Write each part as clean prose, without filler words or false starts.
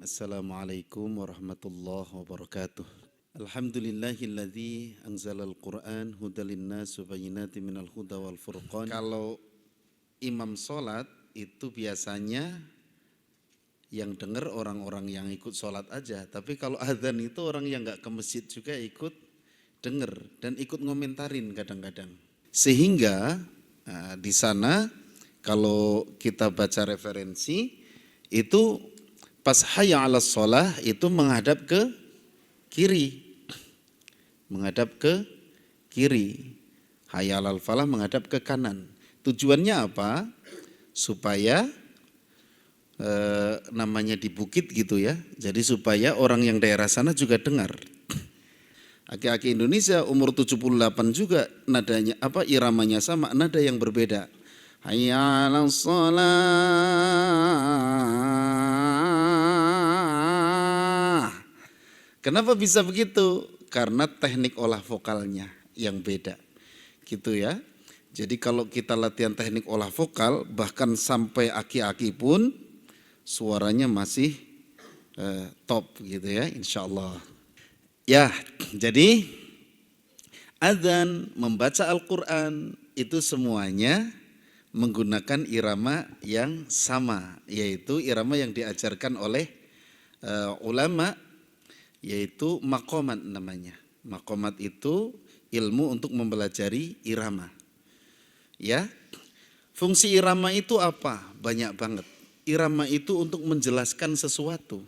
Assalamualaikum warahmatullahi wabarakatuh. Alhamdulillahilladzi anzalal Qur'an hudal linnas wa bayyinatin minal huda wal furqan. Kalau imam sholat itu biasanya yang dengar orang-orang yang ikut sholat aja. Tapi kalau adzan itu orang yang nggak ke masjid juga ikut dengar dan ikut ngomentarin kadang-kadang. Sehingga di sana kalau kita baca referensi itu pas hayya 'alas shalah itu menghadap ke kiri. Menghadap ke kiri. Hayya 'alal falah menghadap ke kanan. Tujuannya apa? Supaya namanya di bukit gitu ya. Jadi supaya orang yang daerah sana juga dengar. Aki-aki Indonesia umur 78 juga nadanya iramanya sama, nada yang berbeda. Hayya 'alas shalah. Kenapa bisa begitu? Karena teknik olah vokalnya yang beda. Gitu ya. Jadi kalau kita latihan teknik olah vokal, bahkan sampai aki-aki pun suaranya masih top gitu ya, insya Allah. Ya, jadi adzan, membaca Al-Quran itu semuanya menggunakan irama yang sama, yaitu irama yang diajarkan oleh ulama, yaitu maqamat namanya. Maqamat itu ilmu untuk mempelajari irama. Ya, fungsi irama itu apa? Banyak banget. Irama itu untuk menjelaskan sesuatu.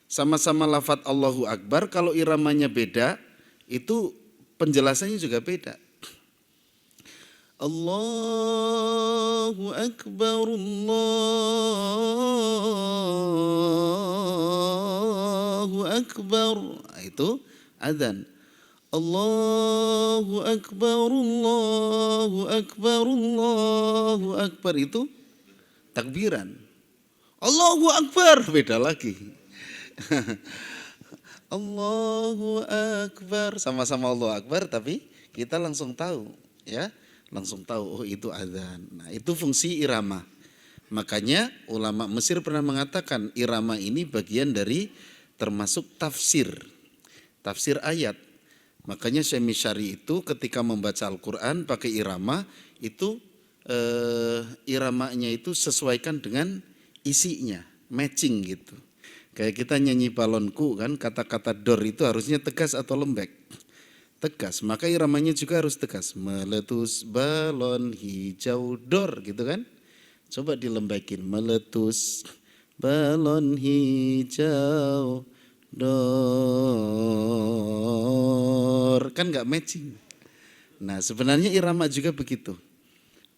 Sama-sama lafadz Allahu Akbar, kalau iramanya beda, itu penjelasannya juga beda. Allahu Akbar, Allahu Akbar. Itu adzan. Allahu Akbar, Allahu Akbar, Allahu Akbar. Itu takbiran. Allahu Akbar, beda lagi. Allahu Akbar, sama-sama Allahu Akbar, tapi kita langsung tahu, ya, langsung tahu, oh itu adzan. Nah, itu fungsi irama. Makanya ulama Mesir pernah mengatakan irama ini bagian dari termasuk tafsir ayat. Makanya Syekh Misyari itu ketika membaca Al-Quran pakai irama itu iramanya itu sesuaikan dengan isinya, matching gitu. Kayak kita nyanyi balonku kan, kata-kata dor itu harusnya tegas atau lembek? Tegas, maka iramanya juga harus tegas. Meletus balon hijau dor gitu kan. Coba dilembekin, meletus balon hijau dor. Kan gak matching. Nah sebenarnya irama juga begitu.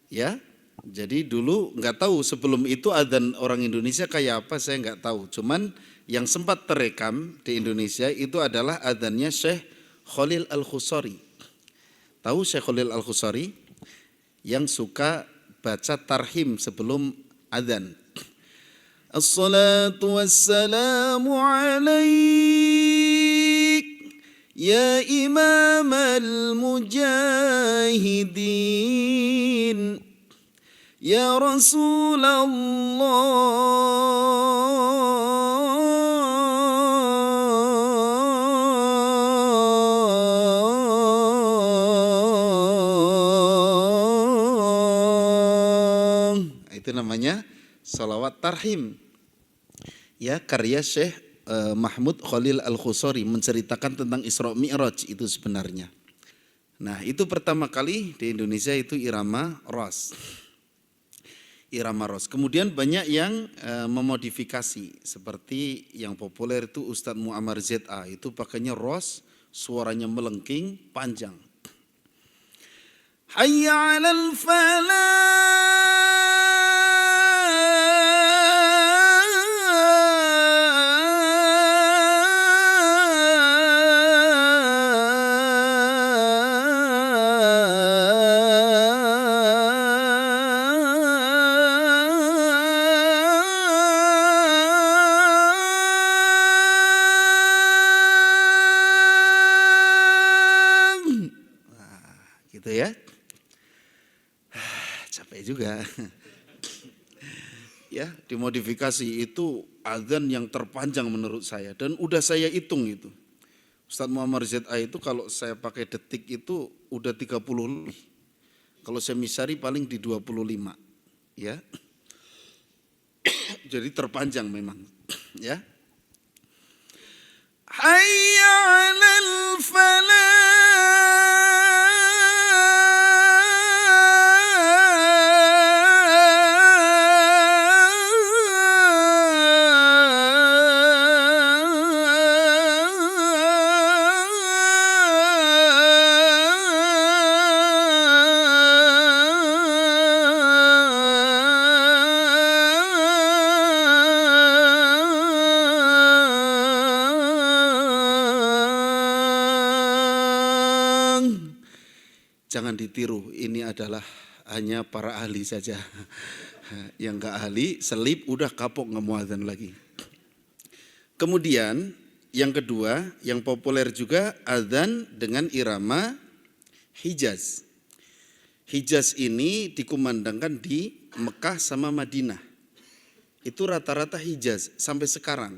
Ya, jadi dulu nggak tahu sebelum itu adzan orang Indonesia kayak apa saya nggak tahu. Cuman yang sempat terekam di Indonesia itu adalah adzannya Syekh Khalil Al-Khusari. Tahu Syekh Khalil Al-Khusari yang suka baca tarhim sebelum adzan. Assalatu wassalamu alaik ya imam al-mujahidin ya Rasulullah. Itu namanya salawat tarhim. Ya, karya Syekh Mahmud Khalil Al-Khusari menceritakan tentang Isra Mi'raj itu sebenarnya. Nah, itu pertama kali di Indonesia itu irama ros. Irama ros. Kemudian banyak yang memodifikasi seperti yang populer itu Ustadz Muammar ZA itu pakainya ros, suaranya melengking, panjang. Hayya 'alal falah. Gitu ya. Capek juga. Ya, dimodifikasi itu azan yang terpanjang menurut saya dan udah saya hitung itu. Ustadz Muhammad ZA itu kalau saya pakai detik itu udah 30 lebih. Kalau saya misari paling di 25, ya. Jadi terpanjang memang, ya. Hayya 'alal Jangan ditiru, ini adalah hanya para ahli saja. Yang enggak ahli, selip udah kapok nggak mau azan lagi. Kemudian yang kedua, yang populer juga azan dengan irama Hijaz. Hijaz ini dikumandangkan di Mekah sama Madinah. Itu rata-rata Hijaz sampai sekarang.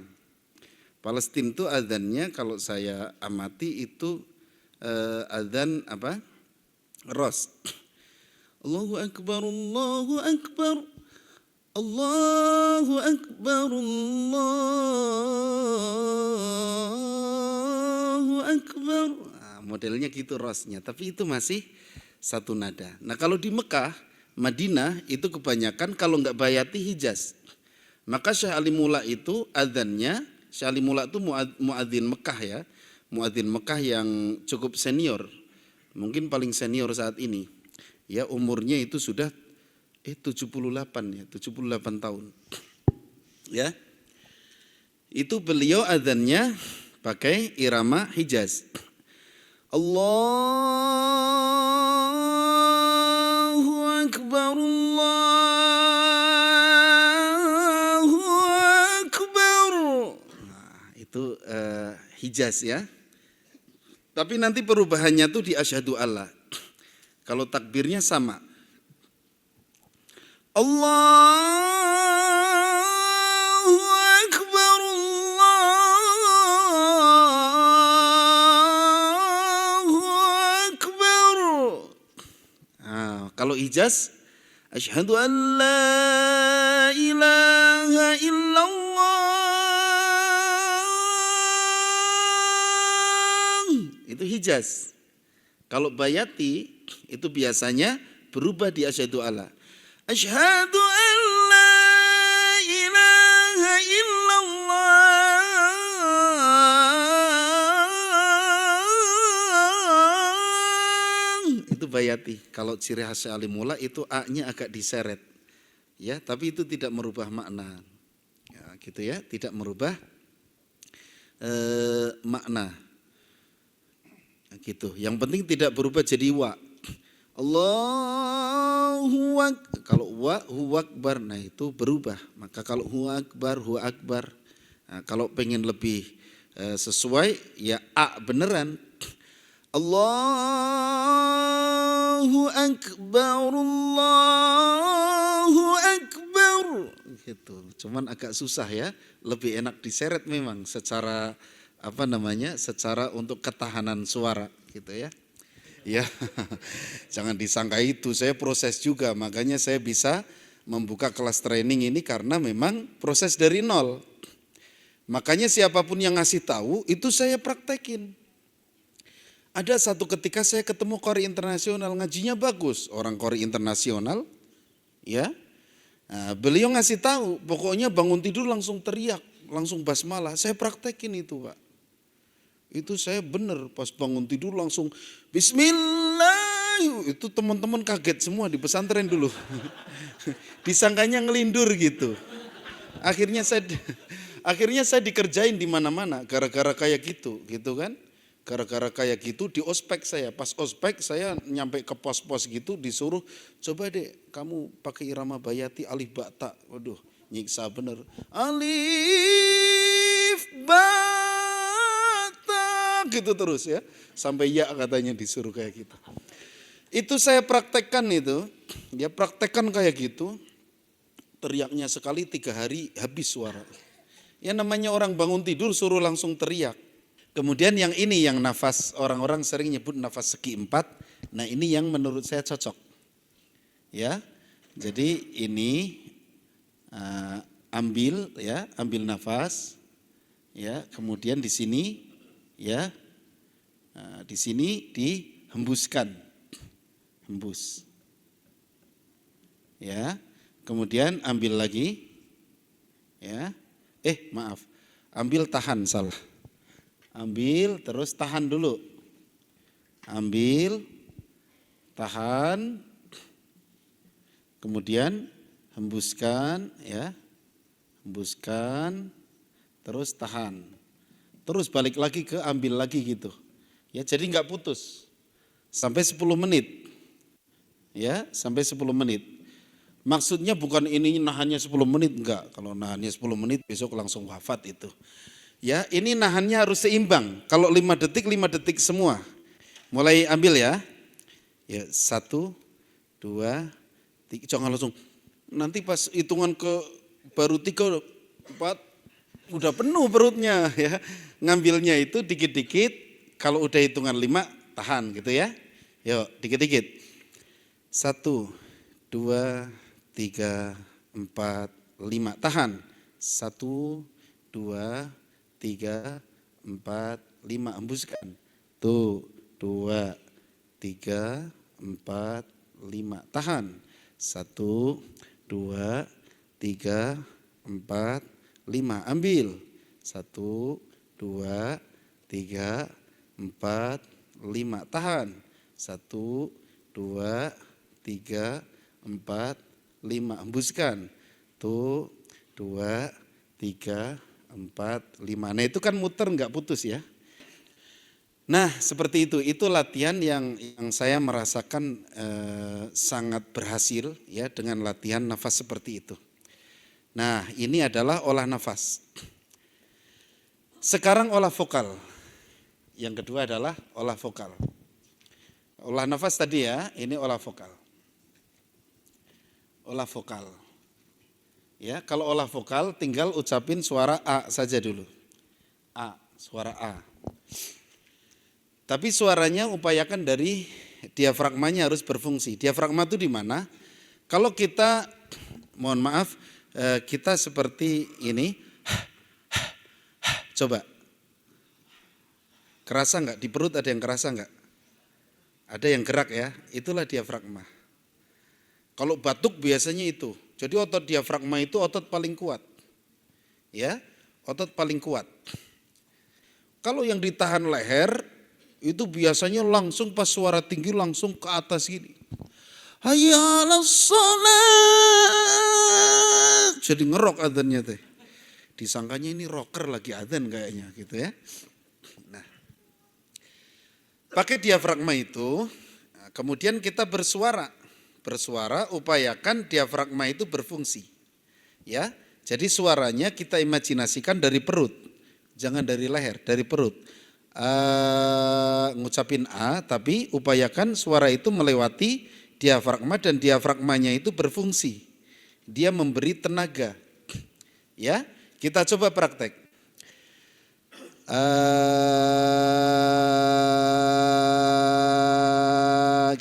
Palestina itu azannya kalau saya amati itu azan apa? Ros. Allahu Akbar, Allahu Akbar, Allahu Akbar, Allahu Akbar. Nah, modelnya gitu rosnya, tapi itu masih satu nada. Nah kalau di Mekah, Madinah itu kebanyakan kalau nggak bayati Hijaz. Maka Syekh Ali Mula itu adzannya, Syekh Ali Mula itu muadzin Mekah ya, muadzin Mekah yang cukup senior. Mungkin paling senior saat ini. Ya, umurnya itu sudah 78 ya, 78 tahun. Ya. Itu beliau adzannya pakai irama Hijaz. Allahu Akbar, Allahu Akbar. Nah, itu Hijaz ya. Tapi nanti perubahannya tuh di asyhadu alla. Kalau takbirnya sama. Allahu Akbar, Allahu Akbar. Nah, kalau Hijaz, asyhadu an la ilaha illallah. Itu Hijaz. Kalau bayati itu biasanya berubah di asyhadu alla. Asyhadu an la ilaha illallah. Itu bayati. Kalau ciri khas Ali Mula itu A-nya agak diseret. Ya, tapi itu tidak merubah makna. Ya, gitu ya, tidak merubah makna. Gitu. Yang penting tidak berubah jadi wa. Allahu Akbar. Kalau wa hu akbar, nah itu berubah. Maka kalau hu akbar, hu akbar. Nah, kalau pengen lebih sesuai ya a beneran. Allahu Akbar, Allahu Akbar. Gitu. Cuman agak susah ya. Lebih enak diseret memang secara secara untuk ketahanan suara gitu ya. Ya, jangan disangka itu, saya proses juga, makanya saya bisa membuka kelas training ini karena memang proses dari nol. Makanya siapapun yang ngasih tahu itu saya praktekin. Ada satu ketika saya ketemu qori internasional, ngajinya bagus, orang qori internasional, ya. Nah, beliau ngasih tahu, pokoknya bangun tidur langsung teriak, langsung basmalah, saya praktekin itu Pak. Itu saya benar pas bangun tidur langsung Bismillah. Itu teman-teman kaget semua di pesantren dulu. Disangkanya ngelindur gitu. Akhirnya saya dikerjain di mana-mana gara-gara kayak gitu kan. Gara-gara kayak gitu di ospek saya. Pas ospek saya nyampe ke pos-pos gitu disuruh coba deh kamu pakai irama bayati alif ba ta. Waduh, nyiksa bener. Alif ba gitu terus ya, sampai ya katanya disuruh kayak gitu. Itu saya praktekkan itu, ya praktekkan kayak gitu. teriaknya sekali 3 hari habis suara. Ya namanya orang bangun tidur suruh langsung teriak. Kemudian yang ini yang nafas, orang-orang sering nyebut nafas segi 4. Nah ini yang menurut saya cocok. Ya, jadi ini ambil nafas, ya, kemudian di sini, ya, di sini dihembuskan, hembus, ya, kemudian ambil lagi, ya, ambil tahan salah, ambil terus tahan dulu, ambil, tahan. Kemudian hembuskan, ya, hembuskan, terus tahan, terus balik lagi ke ambil lagi gitu, ya. Jadi nggak putus sampai 10 menit, ya, sampai 10 menit. Maksudnya bukan ini nahannya 10 menit, enggak. Kalau nahannya 10 menit besok langsung wafat itu. Ya, ini nahannya harus seimbang. Kalau 5 detik semua. Mulai ambil ya. Ya, 1, 2, 3, jangan langsung. Nanti pas hitungan ke baru 3, 4 udah penuh perutnya ya. Ngambilnya itu dikit-dikit, kalau udah hitungan 5 tahan gitu ya. Yuk, dikit-dikit. 1, 2, 3, 4, 5 tahan. 1, 2, 3, 4, 5 hembuskan. Tuh, 2, 3, 4, 5 tahan. 1, 2, 3, 4, 5 ambil. 1, 2, 3, 4, 5 tahan. 1, 2, 3, 4, 5 hembuskan. Tuh, 2, 3, 4, 5. Nah itu kan muter nggak putus ya. Nah seperti itu latihan yang saya merasakan sangat berhasil ya dengan latihan nafas seperti itu. Nah ini adalah olah nafas. Sekarang olah vokal. Yang kedua adalah olah vokal. Olah nafas tadi ya, ini olah vokal. Olah vokal. Ya, kalau olah vokal tinggal ucapin suara A saja dulu. A, suara A. Tapi suaranya upayakan dari diafragmanya harus berfungsi. Diafragma itu di mana? Kalau kita, mohon maaf, kita seperti ini, coba. Kerasa enggak? Di perut ada yang kerasa enggak? Ada yang gerak ya, itulah diafragma. Kalau batuk biasanya itu. Jadi otot diafragma itu otot paling kuat. Ya, otot paling kuat. Kalau yang ditahan leher, itu biasanya langsung pas suara tinggi langsung ke atas gini. Hayya 'alas shalah. Jadi ngerok adzannya teh. Disangkanya ini rocker lagi adzan kayaknya gitu ya. Nah, pakai diafragma itu, kemudian kita bersuara. Bersuara upayakan diafragma itu berfungsi. Ya. Jadi suaranya kita imajinasikan dari perut. Jangan dari leher, dari perut. Ngucapin A, tapi upayakan suara itu melewati diafragma dan diafragmanya itu berfungsi. Dia memberi tenaga. Ya, kita coba praktek.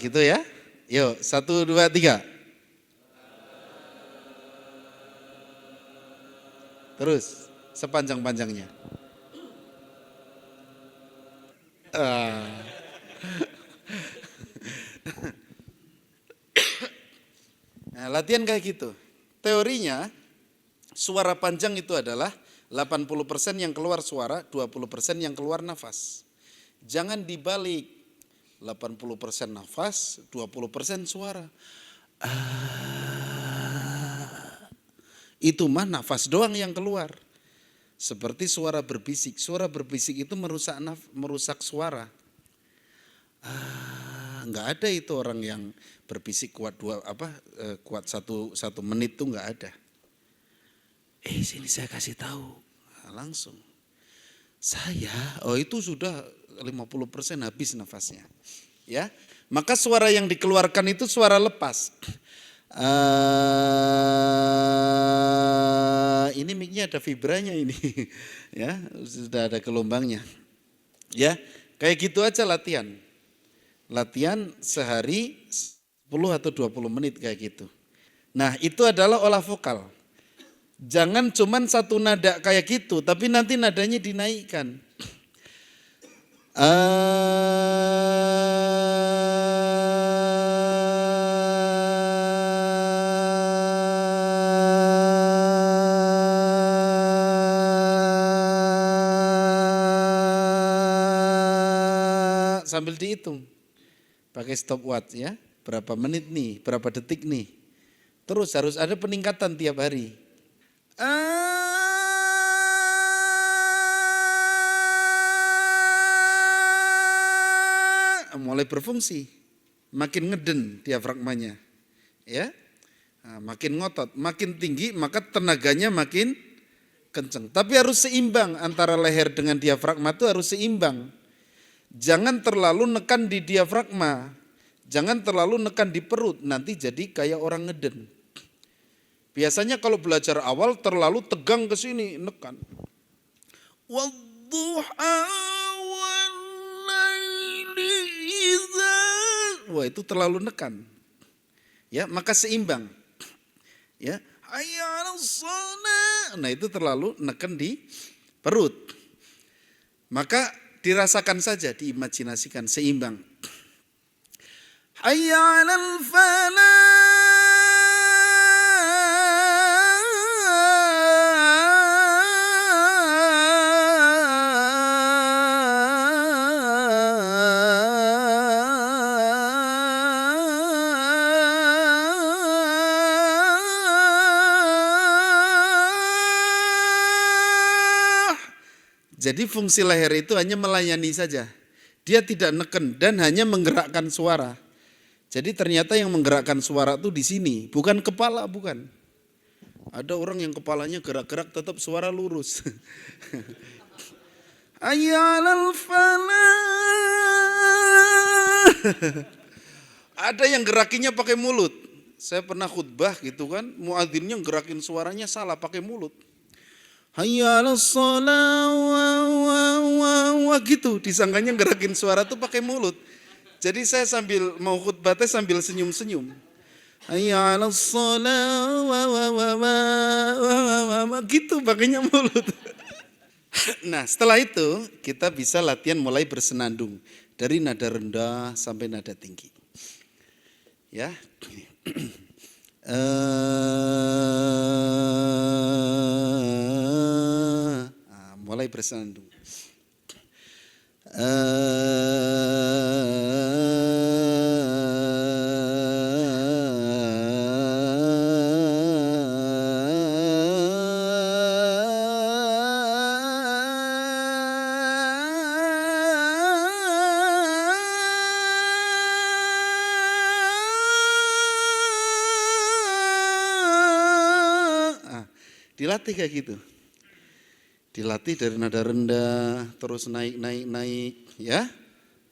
Gitu ya. Yuk, 1, 2, 3. Terus, sepanjang-panjangnya. Nah, latihan kayak gitu. Teorinya suara panjang itu adalah 80% yang keluar suara, 20% yang keluar nafas. Jangan dibalik. 80% nafas, 20% suara. Itu mah nafas doang yang keluar. Seperti suara berbisik. Suara berbisik itu merusak suara. Enggak ada itu orang yang berbisik kuat kuat satu menit tuh enggak ada. Sini saya kasih tahu. Langsung. Itu sudah 50% habis nafasnya. Ya. Maka suara yang dikeluarkan itu suara lepas. Ini mic-nya ada vibranya ini. Ya, sudah ada gelombangnya. Ya, kayak gitu aja latihan. Latihan sehari 10 atau 20 menit kayak gitu. Nah, itu adalah olah vokal. Jangan cuman satu nada kayak gitu, tapi nanti nadanya dinaikkan. Sambil dihitung pakai stopwatch ya, berapa menit nih, berapa detik nih. Terus harus ada peningkatan tiap hari. Mulai berfungsi, makin ngeden diafragmanya, ya, makin ngotot, makin tinggi maka tenaganya makin kenceng. Tapi harus seimbang antara leher dengan diafragma itu harus seimbang. Jangan terlalu nekan di diafragma, jangan terlalu nekan di perut, nanti jadi kayak orang ngeden. Biasanya kalau belajar awal terlalu tegang ke sini, nekan. Wadduha wal-laili idza. Wah, itu terlalu nekan. Ya, maka seimbang. Ya, hayya 'alas shalah. Nah, itu terlalu nekan di perut. Maka dirasakan saja, diimajinasikan seimbang. Hayya 'alal falah. Jadi fungsi leher itu hanya melayani saja. Dia tidak neken dan hanya menggerakkan suara. Jadi ternyata yang menggerakkan suara itu di sini, bukan kepala, bukan. Ada orang yang kepalanya gerak-gerak tetap suara lurus. Ayyalal falah. Ada yang gerakinya pakai mulut. Saya pernah khutbah gitu kan, muadzinnya gerakin suaranya salah pakai mulut. Hayya 'alas shalah wa gitu, disangkanya gerakin suara tuh pakai mulut. Jadi saya sambil mau khutbah sambil senyum-senyum. Hayya 'alas shalah wa gitu pakainya mulut. Nah, setelah itu kita bisa latihan mulai bersenandung dari nada rendah sampai nada tinggi. Ya. Mulai bersenandung. Dilatih kayak gitu. Dilatih dari nada rendah, terus naik, ya.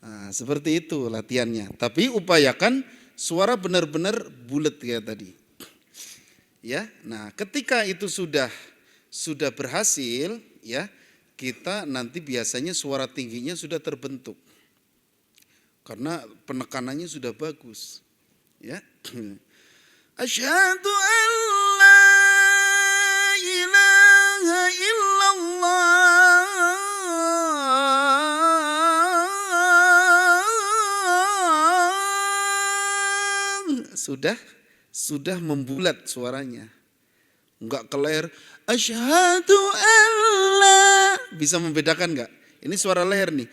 Nah, seperti itu latihannya. Tapi upayakan suara benar-benar bulat kayak tadi. Ya, nah ketika itu sudah berhasil, ya, kita nanti biasanya suara tingginya sudah terbentuk. Karena penekanannya sudah bagus. Ya. Asyhadu an la ilaha illallah. Sudah membulat suaranya. Enggak keler. Asyhadu an la. Bisa membedakan enggak? Ini suara leher nih.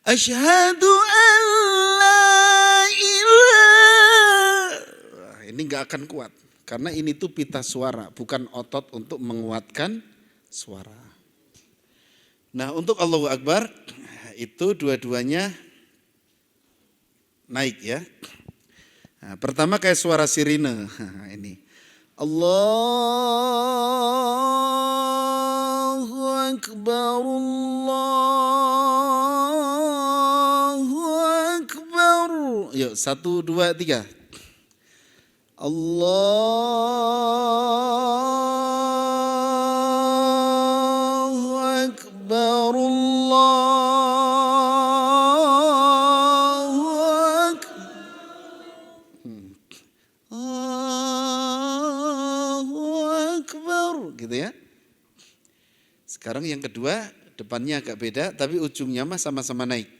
Asyhadu an la ilaha. Ini enggak akan kuat. Karena ini tuh pita suara, bukan otot untuk menguatkan suara. Nah, untuk Allahu Akbar itu dua-duanya naik ya. Nah, pertama kayak suara sirine. Nah, ini. Allahu Akbar, Allahu Akbar. Yuk, 1, 2, 3. Allahu Akbar, Allahu Akbar. Allahu Akbar, gitu ya. Sekarang yang kedua, depannya agak beda, tapi ujungnya mah sama-sama naik.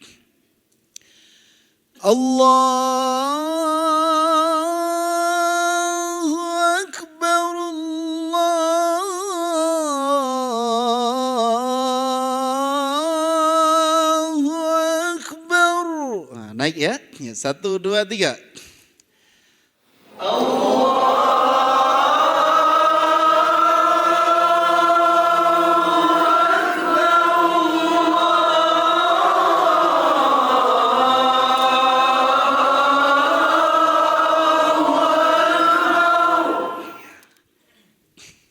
Allahu Akbar, Allahu Akbar. Nah, naik ya. 1, 2, 3.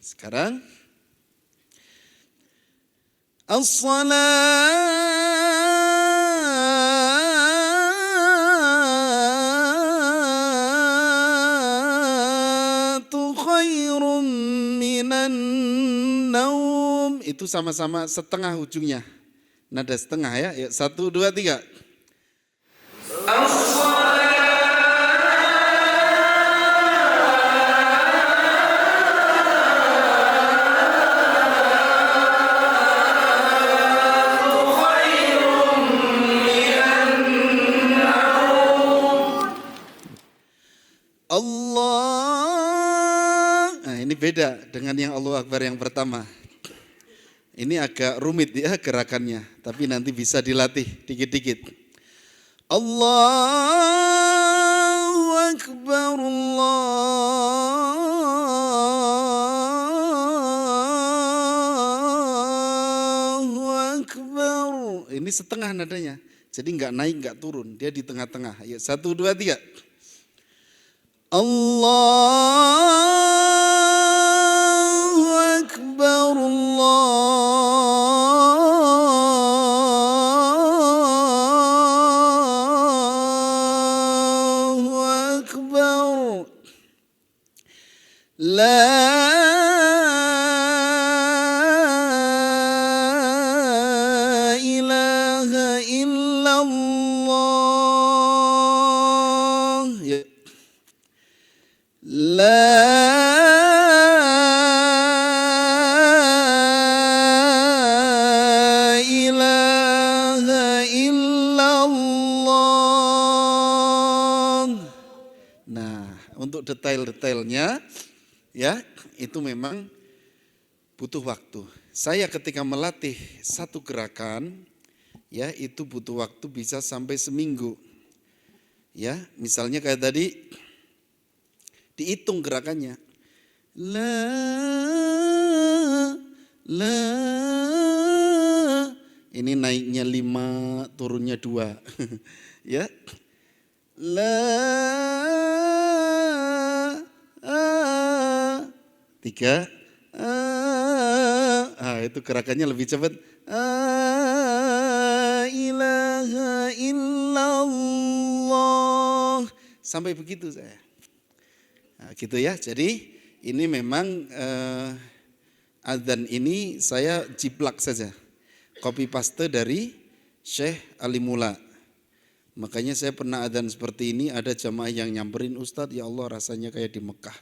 Sekarang as-salatu khairum minan naum. Itu sama-sama setengah ujungnya. Nada setengah ya. 1, 2, 3. Allah. Nah, ini beda dengan yang Allahu Akbar yang pertama. Ini agak rumit ya gerakannya, tapi nanti bisa dilatih dikit-dikit. Allahu Akbar, Allahu Akbar. Ini setengah nadanya, jadi nggak naik nggak turun, dia di tengah-tengah. Ayo 1, 2, 3. Allahu Akbar, Allahu Akbar. La ilaha illallah. Ya. La ilaha illallah. Nah, untuk detail-detailnya ya, itu memang butuh waktu. Saya ketika melatih satu gerakan ya, itu butuh waktu bisa sampai seminggu. Ya, misalnya kayak tadi dihitung gerakannya. La, ini naiknya 5, turunnya 2. Ya. La, 3. Itu gerakannya lebih cepat. Ilaha illallah. Sampai begitu saya. Nah, gitu ya. Jadi ini memang adzan ini saya jiplak saja. Copy paste dari Syekh Ali Mula. Makanya saya pernah adzan seperti ini, ada jamaah yang nyamperin, Ustadz, ya Allah rasanya kayak di Mekah.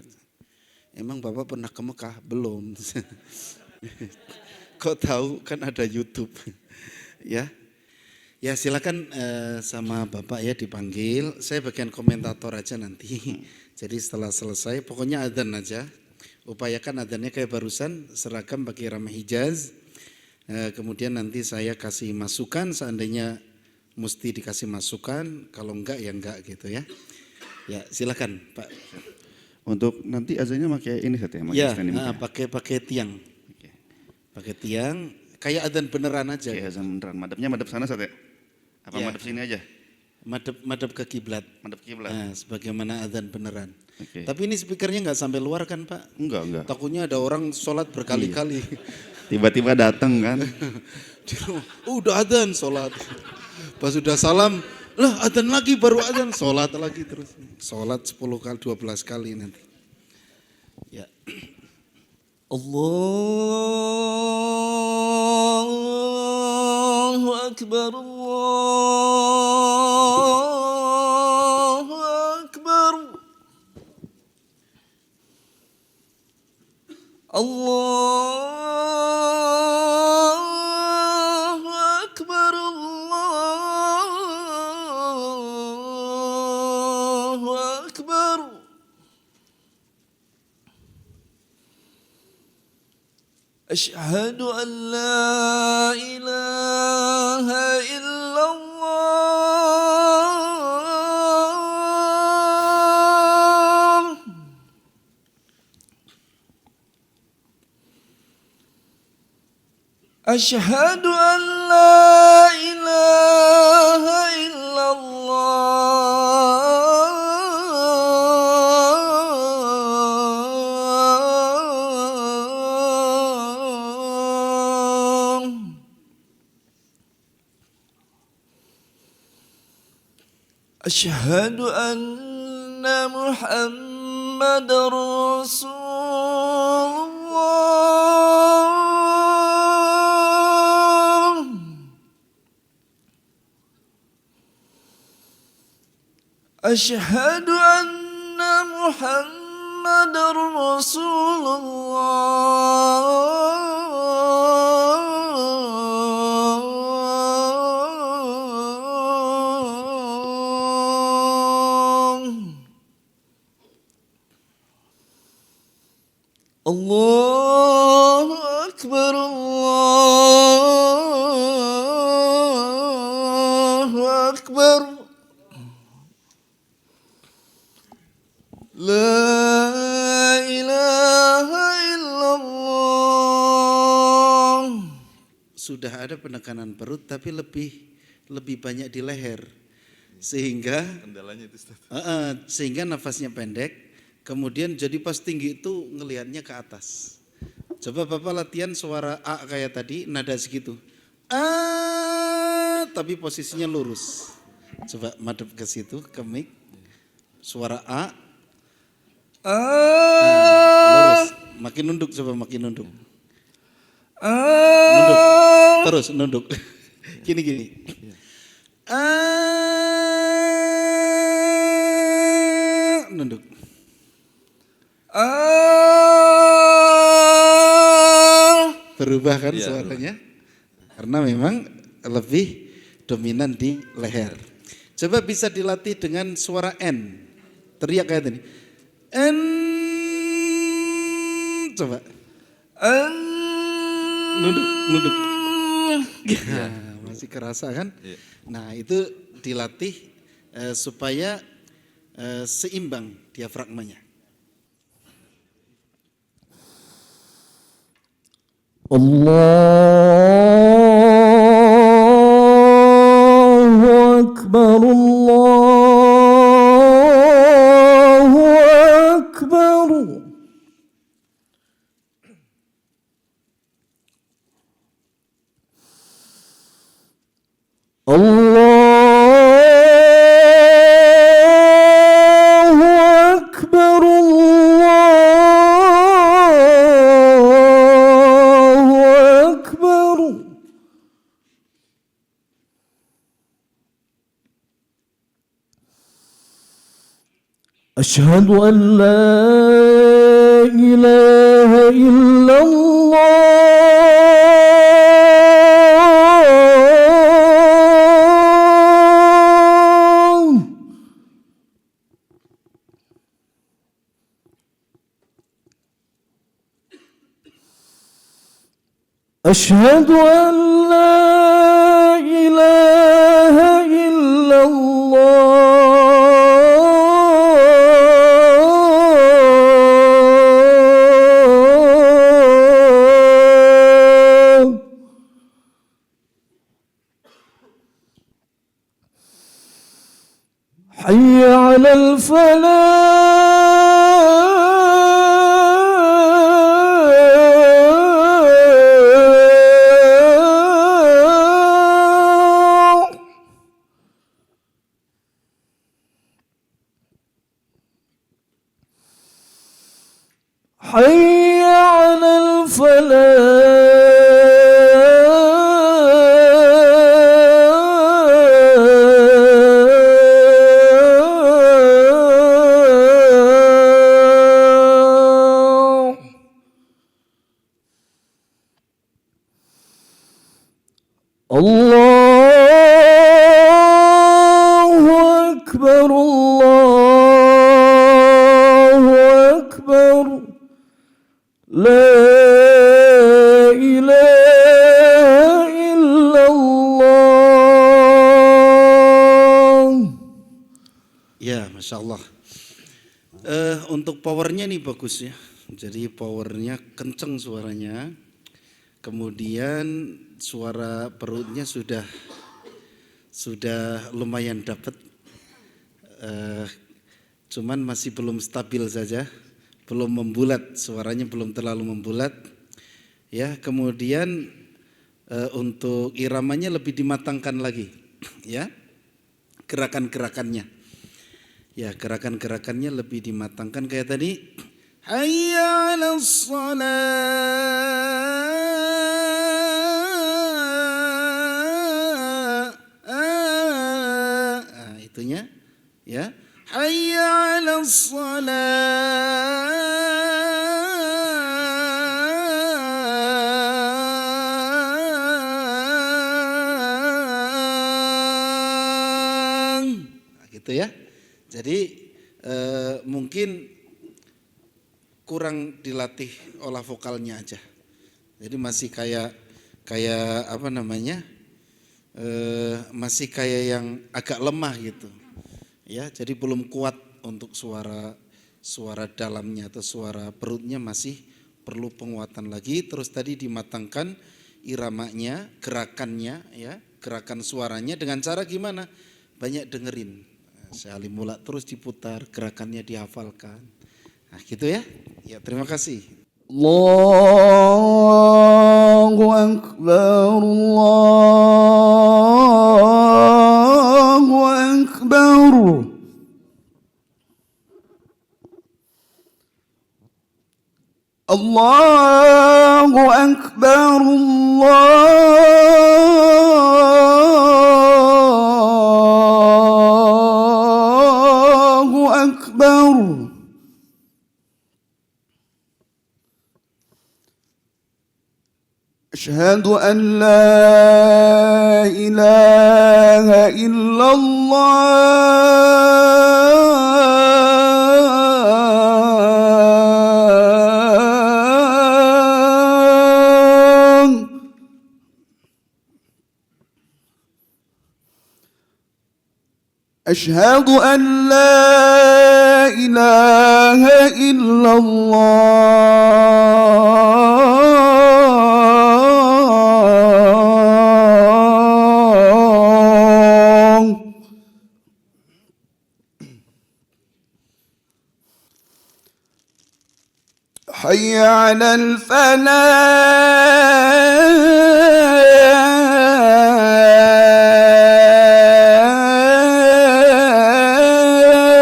Emang Bapak pernah ke Mekah? Belum. Kok tahu, kan ada YouTube. Ya. Ya silakan sama Bapak ya dipanggil. Saya bagian komentator aja nanti. Jadi setelah selesai pokoknya adzan aja. Upayakan adzannya kayak barusan, seragam pakai ramah Hijaz. Kemudian nanti saya kasih masukan seandainya mesti dikasih masukan, kalau enggak ya enggak gitu ya. Ya silakan Pak. Untuk nanti azannya pakai ini Ustaz ya? Ya, pakai tiang. Oke. Pakai tiang, kayak adzan beneran aja. Kayak azan beneran. Madhabnya madhab sana Ustaz ya? Apa Ya. madhab sini aja? Madhab ke kiblat. Madhab kiblat. Nah, sebagaimana adzan beneran. Oke. Tapi ini speakernya nggak sampai luar kan Pak? Enggak. Takutnya ada orang sholat berkali-kali. Tiba-tiba datang kan. Di rumah, udah adzan sholat. Pas udah salam, Lah adzan lagi baru adzan, sholat lagi terus. Sholat 10 kali, 12 kali nanti. Ya. Allahu Akbar, Allahu Akbar. Allahu Akbar, Allahu Akbar. أشهد أن لا إله إلا الله. أشهد أن لا إله إلا الله. أشهد أن محمد رسول الله. أشهد أن محمد رسول الله. الله أكبر، الله أكبر. لا إله إلا الله. Sudah ada penekanan perut tapi lebih banyak di leher. Sehingga Kendalanya itu Ustaz. sehingga nafasnya pendek. Kemudian jadi pas tinggi itu ngelihatnya ke atas. Coba Bapak latihan suara A kayak tadi, nada segitu. Tapi posisinya lurus. Coba madep ke situ, ke mic. Suara A, lurus. Makin nunduk, coba makin nunduk. Nunduk, terus nunduk. Gini. Nunduk. Berubah kan suaranya? Karena memang lebih dominan di leher. Coba bisa dilatih dengan suara N. Teriak kayak tadi. N. Coba. Nunduk. Masih kerasa kan? Nah itu dilatih supaya seimbang diafragmanya. Allahu Akbar, Allahu Akbar. Allahu Akbar, Allahu Akbar. أشهد أن لا إله إلا الله. أشهد أن لا إله إلا الله. حي على الفلاح. الله أكبر الله أكبر لا إله إلا الله. Ya, Masya Allah. Untuk powernya nih bagus ya. Jadi powernya kenceng suaranya. Kemudian suara perutnya sudah lumayan dapat. Cuman masih belum stabil saja, belum membulat, suaranya belum terlalu membulat. Ya, kemudian untuk iramanya lebih dimatangkan lagi, ya, gerakan-gerakannya. Ya, gerakan-gerakannya lebih dimatangkan kayak tadi. Hayya 'alas shalah. Nah, itunya ya. Hayya 'alas shalah. Nah, gitu ya. Jadi mungkin kurang dilatih olah vokalnya aja. Jadi masih kayak apa namanya? Masih kayak yang agak lemah gitu. Ya, jadi belum kuat untuk suara dalamnya atau suara perutnya masih perlu penguatan lagi. Terus tadi dimatangkan iramanya, gerakannya ya, gerakan suaranya dengan cara gimana? Banyak dengerin. Sekali mula terus diputar, gerakannya dihafalkan. Nah, gitu ya. Ya, terima kasih. الله أكبر الله أكبر الله أكبر الله أكبر أشهد أن لا إله إلا الله أشهد أن لا إله إلا الله حي على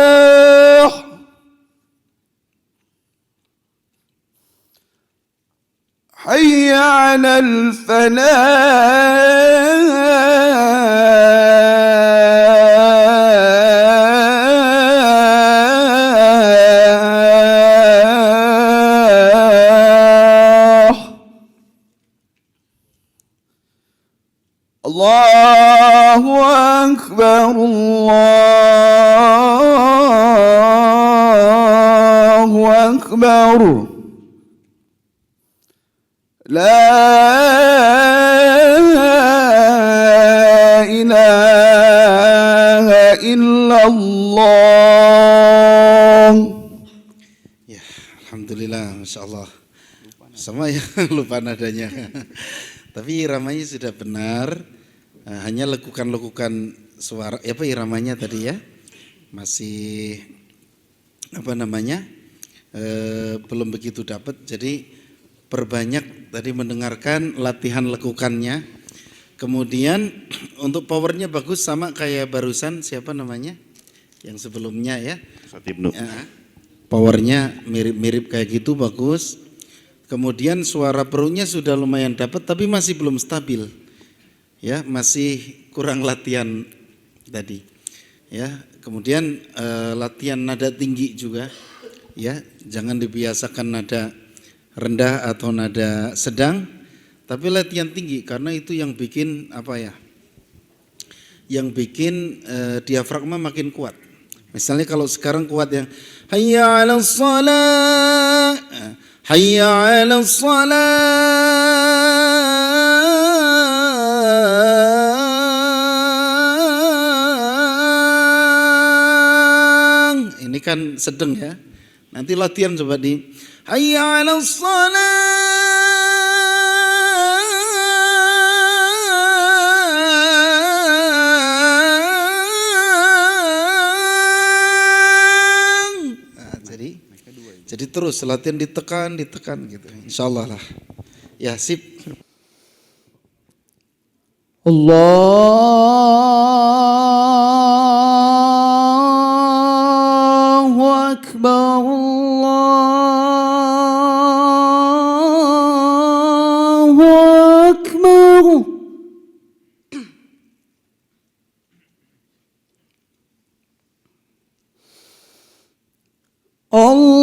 الفلاح حي على الفلاح الله أكبر الله أكبر لا إله إلا الله. Ya, alhamdulillah, Masya Allah. Sama ya, lupa nadanya. Tapi iramanya sudah benar. Hanya lekukan-lekukan suara, apa iramanya tadi ya, masih apa namanya, belum begitu dapat. Jadi perbanyak tadi mendengarkan, latihan lekukannya. Kemudian untuk powernya bagus sama kayak barusan siapa namanya, yang sebelumnya ya. Ustadz Ibnu. Ya, powernya mirip-mirip kayak gitu bagus. Kemudian suara perutnya sudah lumayan dapat tapi masih belum stabil. Ya, masih kurang latihan tadi. Ya, kemudian latihan nada tinggi juga. Ya, jangan dibiasakan nada rendah atau nada sedang, Tapi latihan tinggi karena itu yang bikin apa ya? Yang bikin diafragma makin kuat. Misalnya kalau sekarang kuat yang hayya 'alas shalah, hayya 'alas shalah. Ini kan sedang ya. Nanti latihan coba di hayya 'alas shalah. Nah, jadi terus latihan ditekan gitu. Insyaallah lah. Ya, sip. Allahu Akbar, Allahu Akbar. Allahu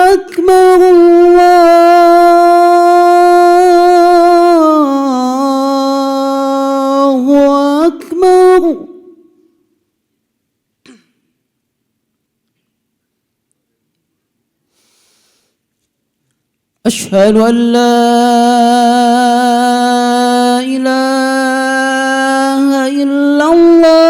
Akbar, Allahu Akbar. أشهد أن لا إله إلا الله.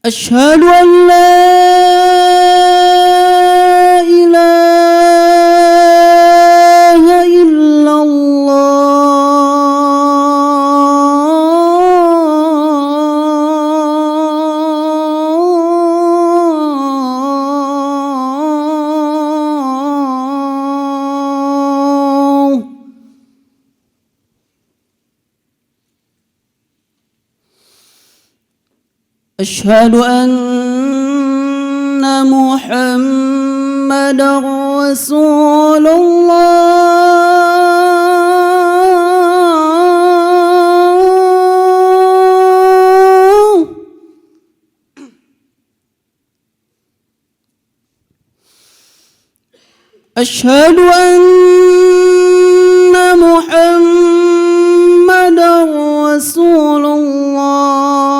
أشهد أن لا إله إلا الله. أشهد أن محمدا رسول الله. أشهد أن محمدا رسول الله.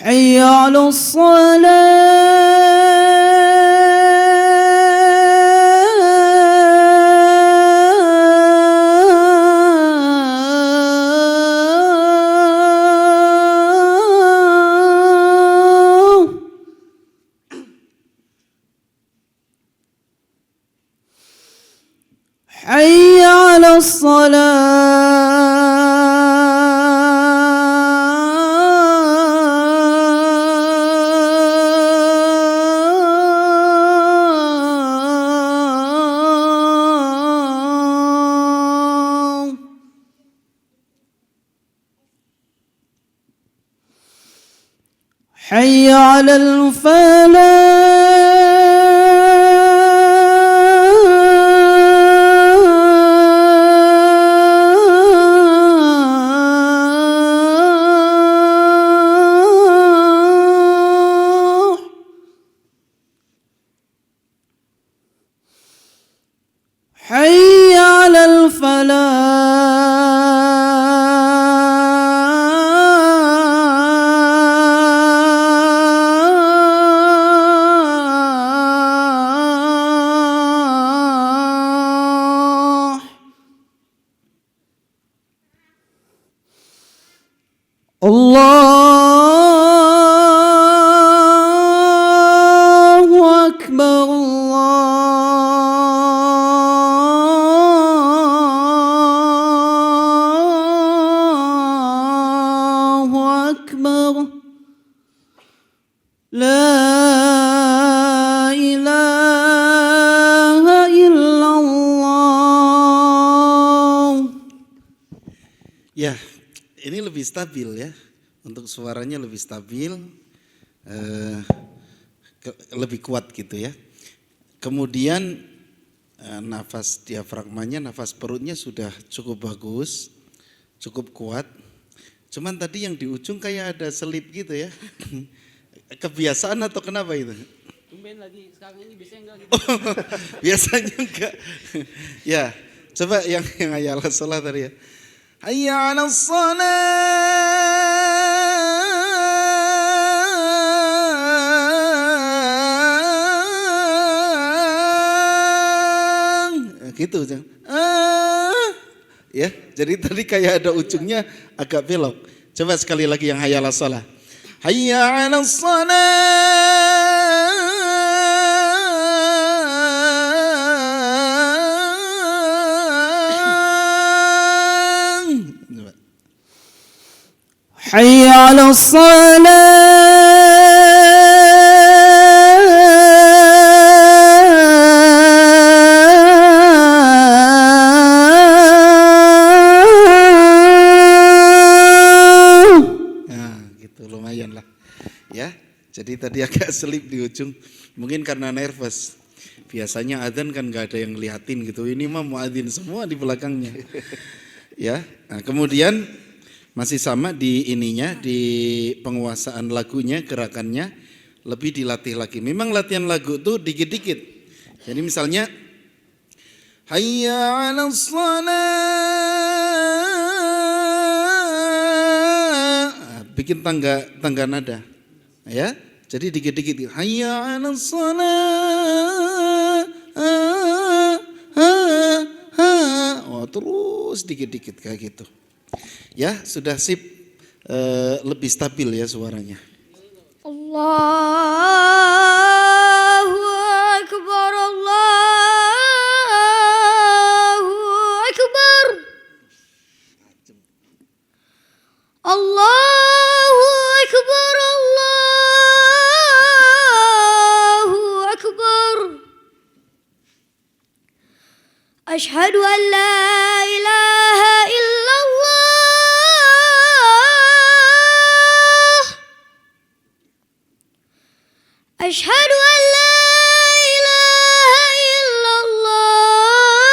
حي على الصلاة. حي على الصلاة. حي على الفلاح. حي على أكبر لا إله إلا الله. Ya, ini lebih stabil ya. Untuk suaranya lebih stabil, lebih kuat gitu ya. Kemudian nafas diafragmanya, nafas perutnya sudah cukup bagus, cukup kuat. Cuman tadi yang di ujung kayak ada selip gitu ya. Kebiasaan atau kenapa itu? Tumben lagi, sekarang ini biasanya enggak gitu. Biasanya enggak. Ya, coba yang hayya 'alas shalah tadi ya. Hayya 'alas shalah. Gitu jangan. Ya, jadi tadi kayak ada ujungnya agak belok. Coba sekali lagi yang hayya 'alas shalah. Hayya 'alas shalah. حي على الصلاة. Nah, gitu lumayan lah. Ya, jadi tadi agak selip di ujung. Mungkin karena nervous. Biasanya adzan kan nggak ada yang ngeliatin gitu. Ini mah muadzin semua di belakangnya. Ya, nah, kemudian masih sama di ininya, di penguasaan lagunya, gerakannya lebih dilatih lagi. Memang latihan lagu tuh dikit-dikit. Jadi misalnya hayya 'alas shalah. Bikin tangga nada. Ya. Jadi dikit-dikit hayya 'alas shalah. Oh, terus dikit-dikit kayak gitu. Ya, sudah sip, lebih stabil ya suaranya. Allahu Akbar, Allahu Akbar. Allahu Akbar, Allahu Akbar. Asyhadu an la ilaha illallah. أشهد أن لا إله إلا الله.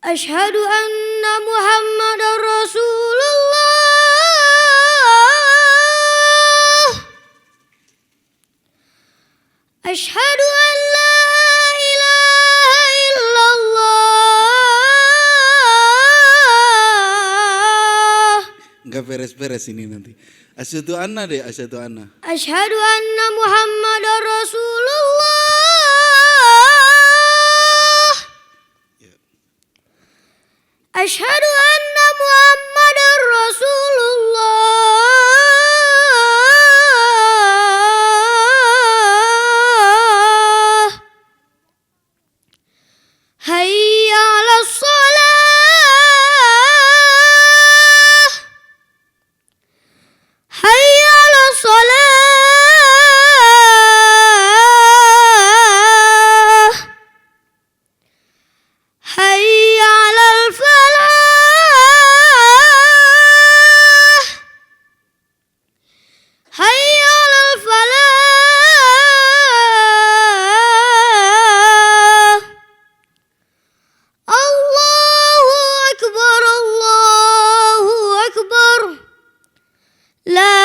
أشهد أن محمدا رسول الله. أشهد أن لا إله إلا الله. Enggak beres-beres ini nanti. Asyhadu anna deh, asyhadu anna. Asyhadu anna Muhammadar Rasulullah. Asyhadu anna Muhammadar Rasulullah. Hayya 'alas shalah. Hayya 'alas shalah. Hayya 'alal falah. Hayya 'alal falah. Allahu Akbar, Allahu Akbar. La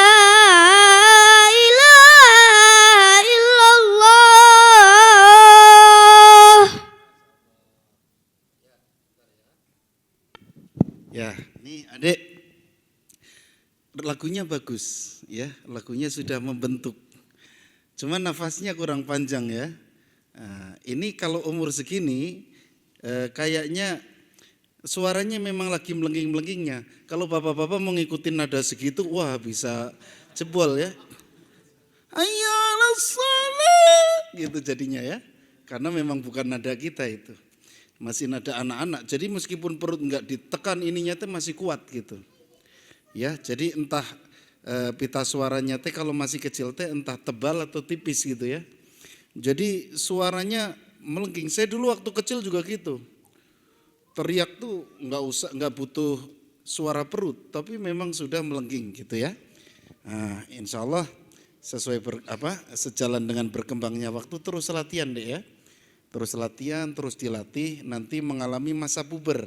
ilaha illallah. Ya, nih Adik, lagunya bagus ya, lagunya sudah membentuk. Cuman nafasnya kurang panjang ya. Nah, ini kalau umur segini kayaknya suaranya memang lagi melengking-melengkingnya. Kalau bapak-bapak mau ngikutin nada segitu, wah bisa jebol ya. Hayya 'alas shalah gitu jadinya ya. Karena memang bukan nada kita itu. masih nada anak-anak. Jadi meskipun perut enggak ditekan ininya teh masih kuat gitu. Ya, jadi entah pita suaranya teh kalau masih kecil teh entah tebal atau tipis gitu ya. Jadi suaranya melengking. Saya dulu waktu kecil juga gitu. Teriak tuh enggak butuh suara perut, tapi memang sudah melengking gitu ya. Nah, insya Allah sesuai sejalan dengan berkembangnya waktu terus latihan deh ya. Terus latihan, terus dilatih, nanti mengalami masa puber.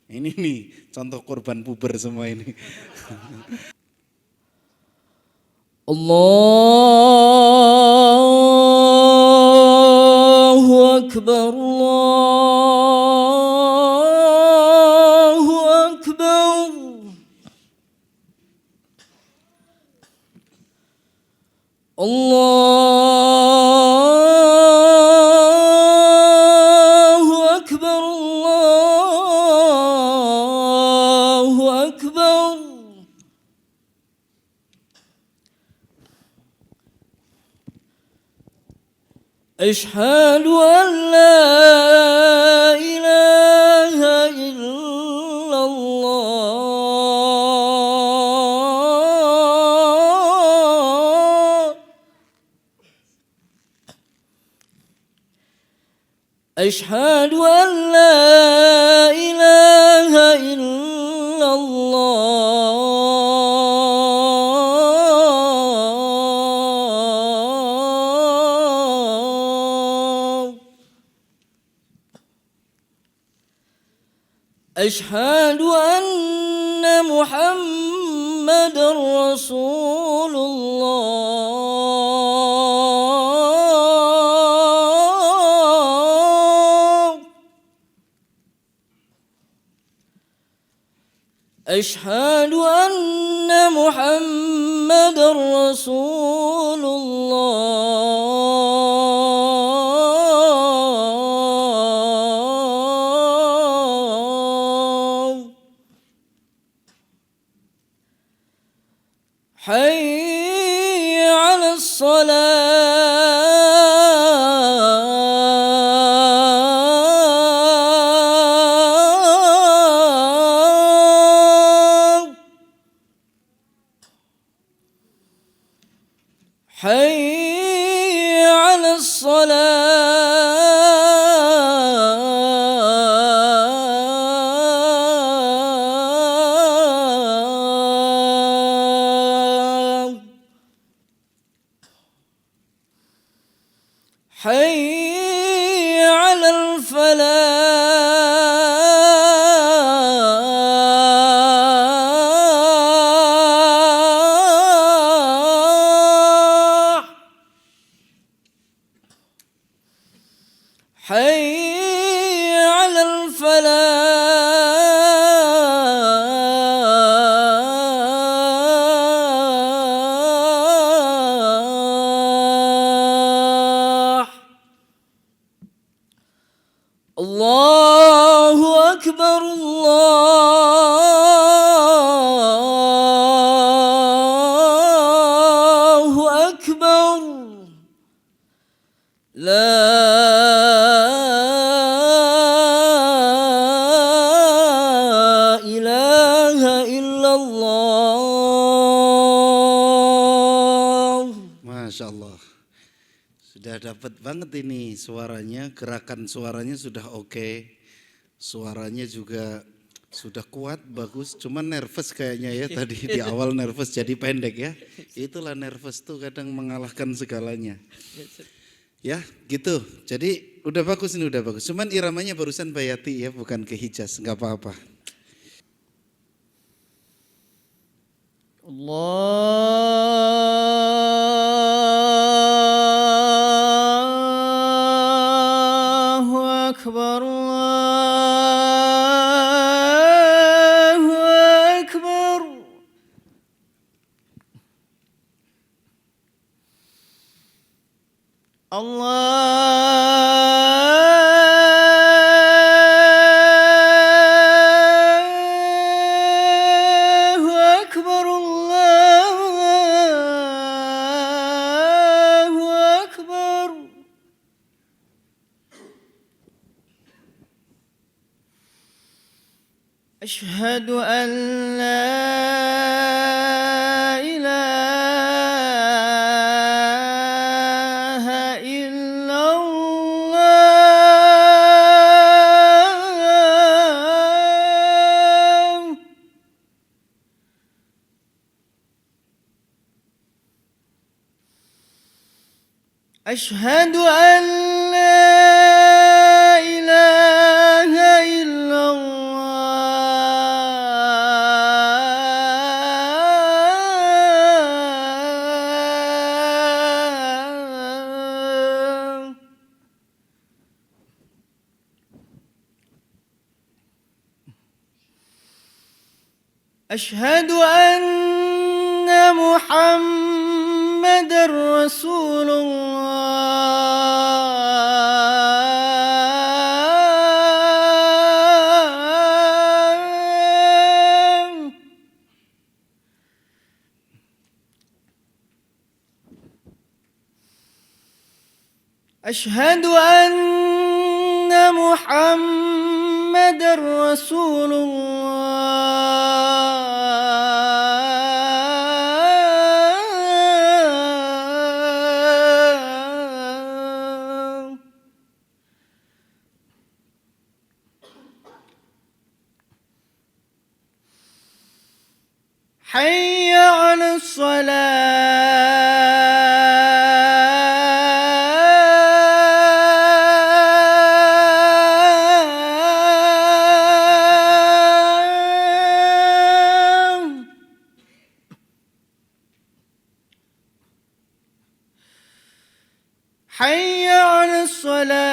Ini nih contoh korban puber semua ini. Allahu Akbar, Allahu Akbar. Allahu Akbar, Allahu Akbar. أشهد أن لا إله إلا الله أشهد أن لا إله إلا الله أشهد أن محمد رسول الله أشهد أن محمد رسول الله حي على الصلاة حي على الصلاة حي على الفلاح حي على الفلاح الله أكبر الله أكبر لا إله إلا الله. Masya Allah. Sudah dapat banget ini suaranya, gerakan suaranya sudah oke. Suaranya juga sudah kuat, bagus. Cuman nervous kayaknya ya tadi di awal nervous jadi pendek ya. Itulah nervous tuh kadang mengalahkan segalanya. Ya gitu, jadi udah bagus ini udah bagus. Cuman iramanya barusan Bayati ya, bukan ke Hijaz, nggak apa-apa. Allahu Akbar, Allahu Akbar. Allahu Akbar, Allahu Akbar. أشهد أن لا إله إلا الله. أشهد أن لا إله إلا الله. أشهد أن محمد رسول الله. أشهد أن محمد رسول الله. حي على الصلاة. حي على الصلاة.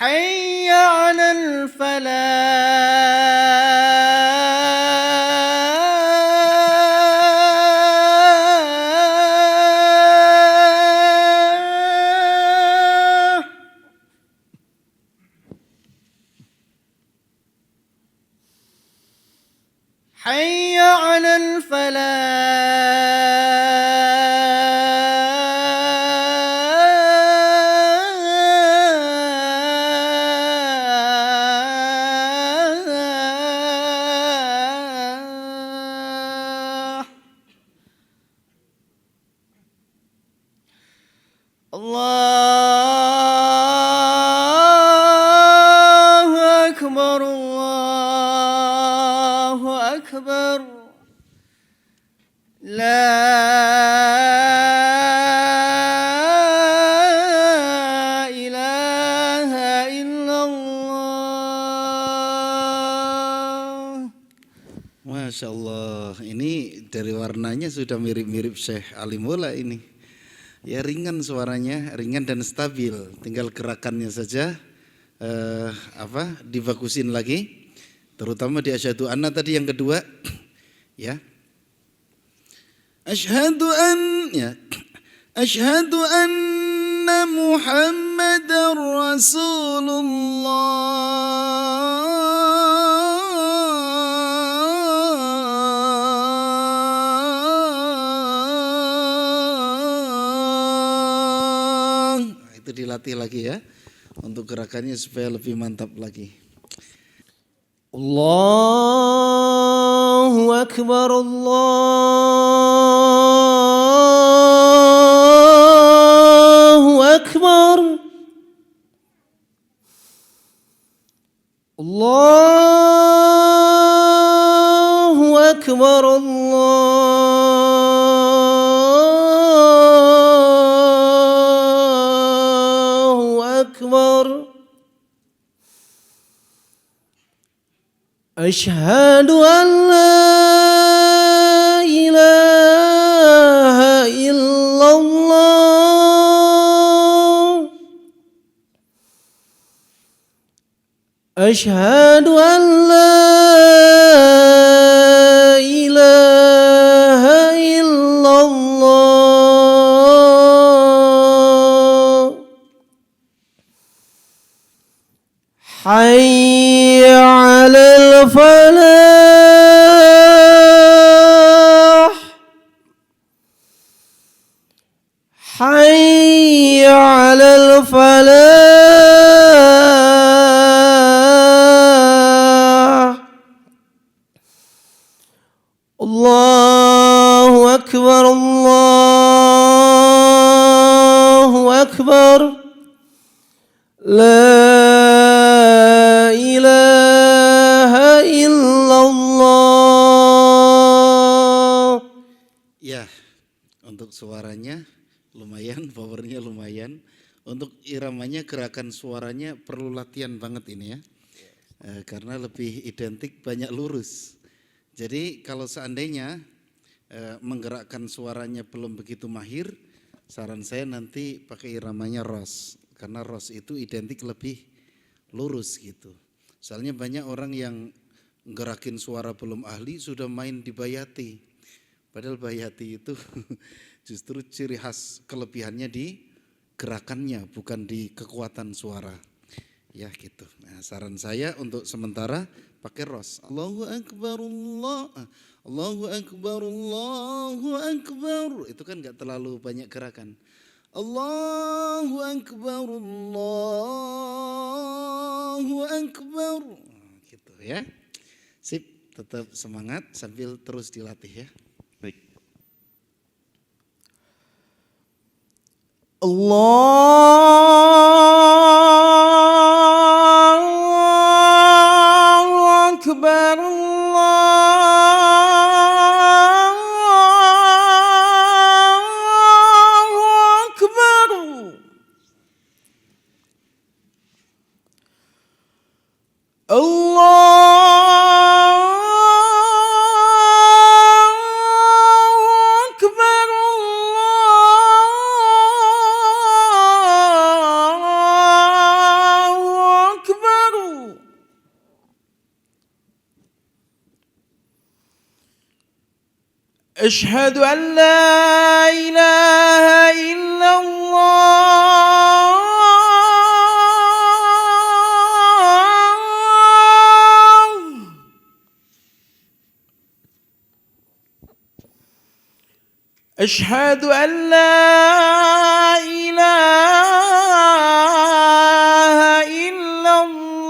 حي على الفلاح. حي على الفلاح. الله أكبر الله أكبر. لا إله إلا الله. Masya Allah, ini dari warnanya sudah mirip-mirip Syekh Alimullah ini. Ya ringan suaranya, ringan dan stabil. Tinggal gerakannya saja dibagusin lagi. Terutama di asyhadu anna tadi yang kedua, ya. Asyhadu anna Muhammadar Rasulullah. Nah, itu dilatih lagi ya, untuk gerakannya supaya lebih mantap lagi. الله أكبر الله أكبر. الله أكبر الله أكبر. أشهد أن لا إله إلا الله. أشهد أن لا إله إلا الله. حي على الفلاح حي على الفلاح الله أكبر الله أكبر لا إله إلا الله. Ya, untuk suaranya lumayan, powernya lumayan. Untuk iramanya, gerakan suaranya perlu latihan banget ini ya. Karena lebih identik banyak lurus. Jadi kalau seandainya menggerakkan suaranya belum begitu mahir, saran saya nanti pakai iramanya ros. Karena ros itu identik lebih lurus gitu. Soalnya banyak orang yang gerakin suara belum ahli sudah main di bayati. Padahal bayati itu justru ciri khas kelebihannya di gerakannya, bukan di kekuatan suara. Ya gitu. Nah, saran saya untuk sementara pakai ros. Allahu Akbar Allah. Allahu Akbar Allahu Akbar. Itu kan gak terlalu banyak gerakan. Allahu Akbar Allahu Akbar. Gitu ya. Sip, tetap semangat sambil terus dilatih ya. Baik. Allahu Akbar Allahu Akbar Allahu Akbar Allahu Akbar. أشهد أن لا إله إلا الله أشهد أن لا إله إلا الله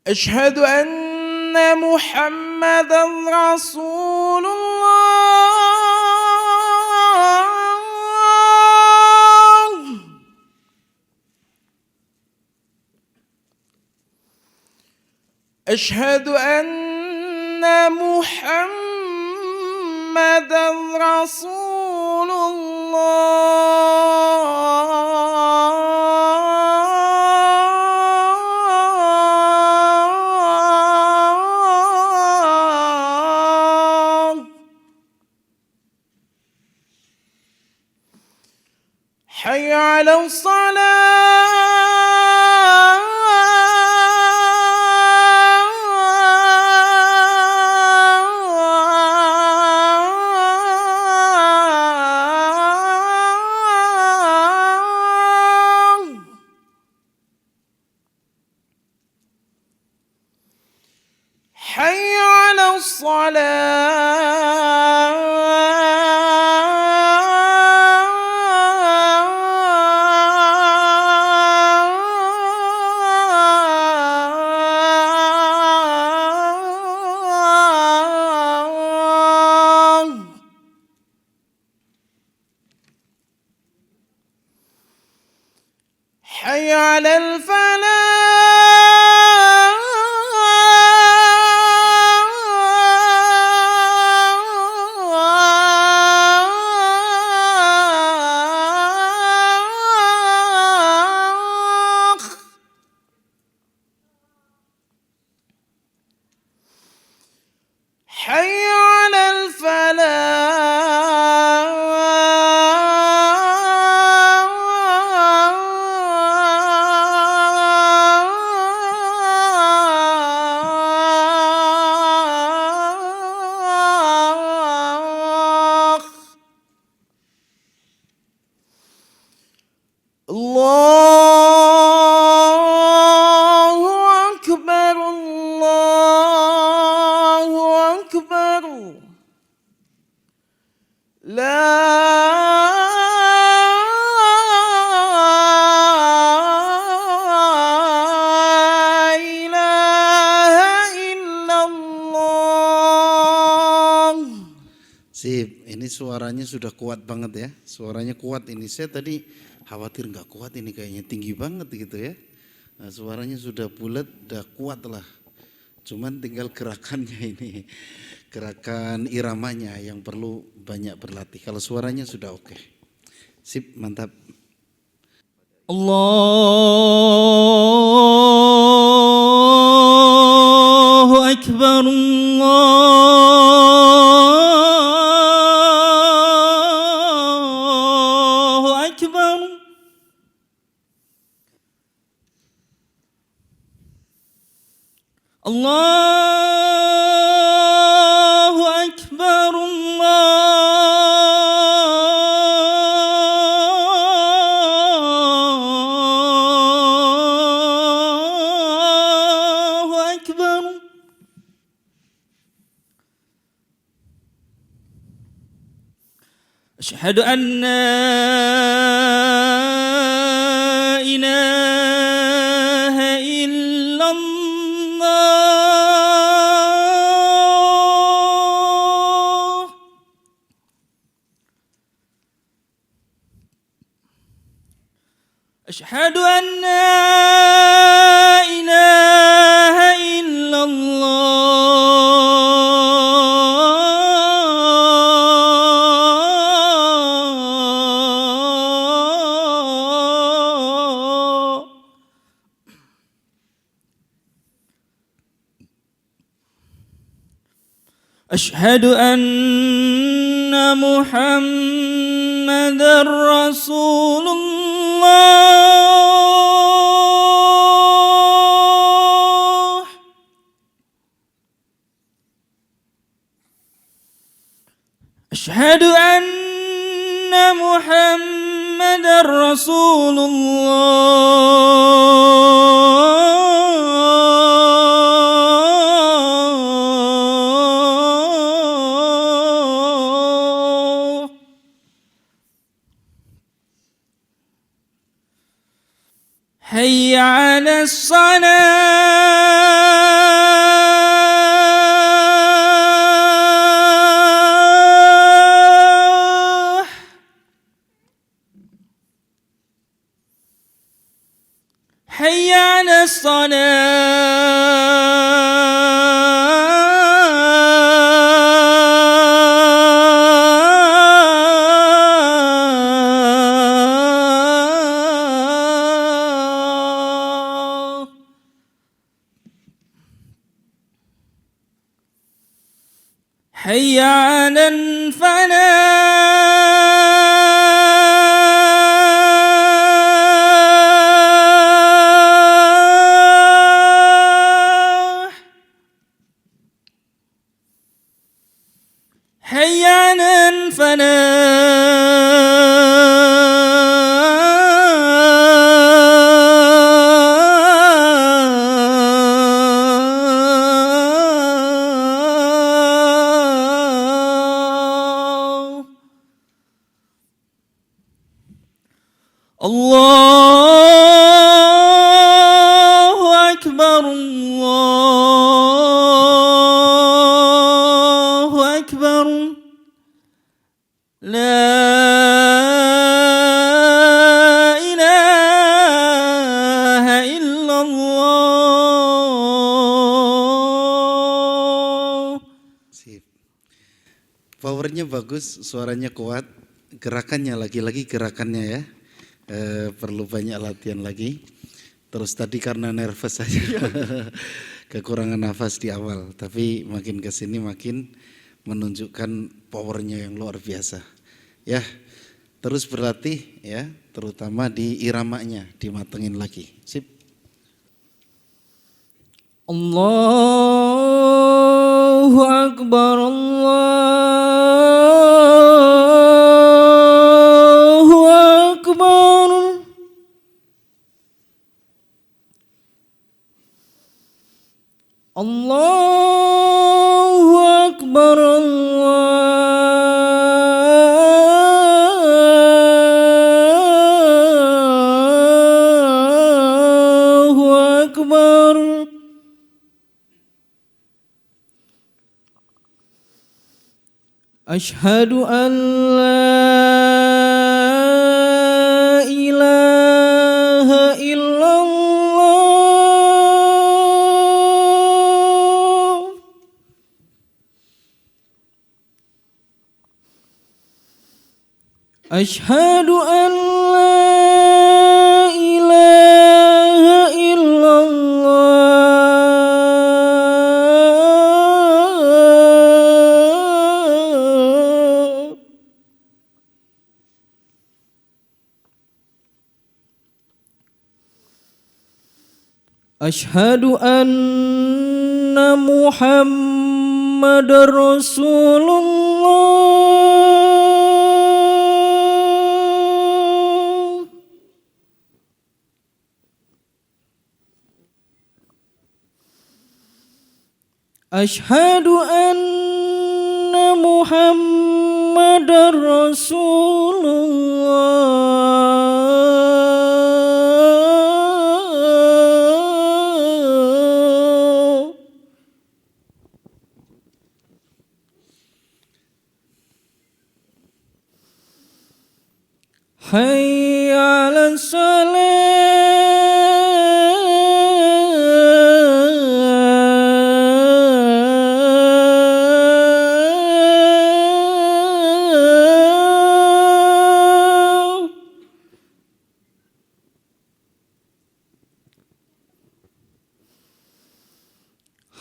أشهد أن محمدا رسول الله أشهد أن محمدا رسول الله حي على الصلاة حي على الصلاة حي على الفلاح حي على Ini suaranya sudah kuat banget ya. Suaranya kuat ini. Saya tadi khawatir nggak kuat ini kayaknya tinggi banget gitu ya. Nah, suaranya sudah bulat, udah kuat lah. Cuman tinggal gerakannya ini. Gerakan iramanya yang perlu banyak berlatih. Kalau suaranya sudah oke. Sip, mantap. Allahu Akbar, Allahu Akbar. Allahu Akbar, Allahu Akbar. أشهد أن لا إله إلا الله. أشهد أن لا إله إلا الله. أشهد أن محمد رسول الله. أشهد أن محمد رسول الله. حي على الصلاة. حي على الصلاة. حي على الفلاح. حي على الفلاح. الله أكبر، الله أكبر. لا إله إلا الله. Sip. Powernya bagus, suaranya kuat, gerakannya lagi-lagi gerakannya ya. Perlu banyak latihan lagi. Terus tadi karena nervous saja, kekurangan nafas di awal. Tapi makin kesini makin menunjukkan powernya yang luar biasa. Ya, terus berlatih ya, terutama di iramanya, dimatengin lagi. Sip. Allahu Akbar, Allahu Akbar. Allahu Akbar, Allahu Akbar. أشهد أن لا إله إلا الله أشهد أن لا إله إلا الله أشهد أن محمد رسول الله أشهد أن محمد رسول الله حي على الصلاة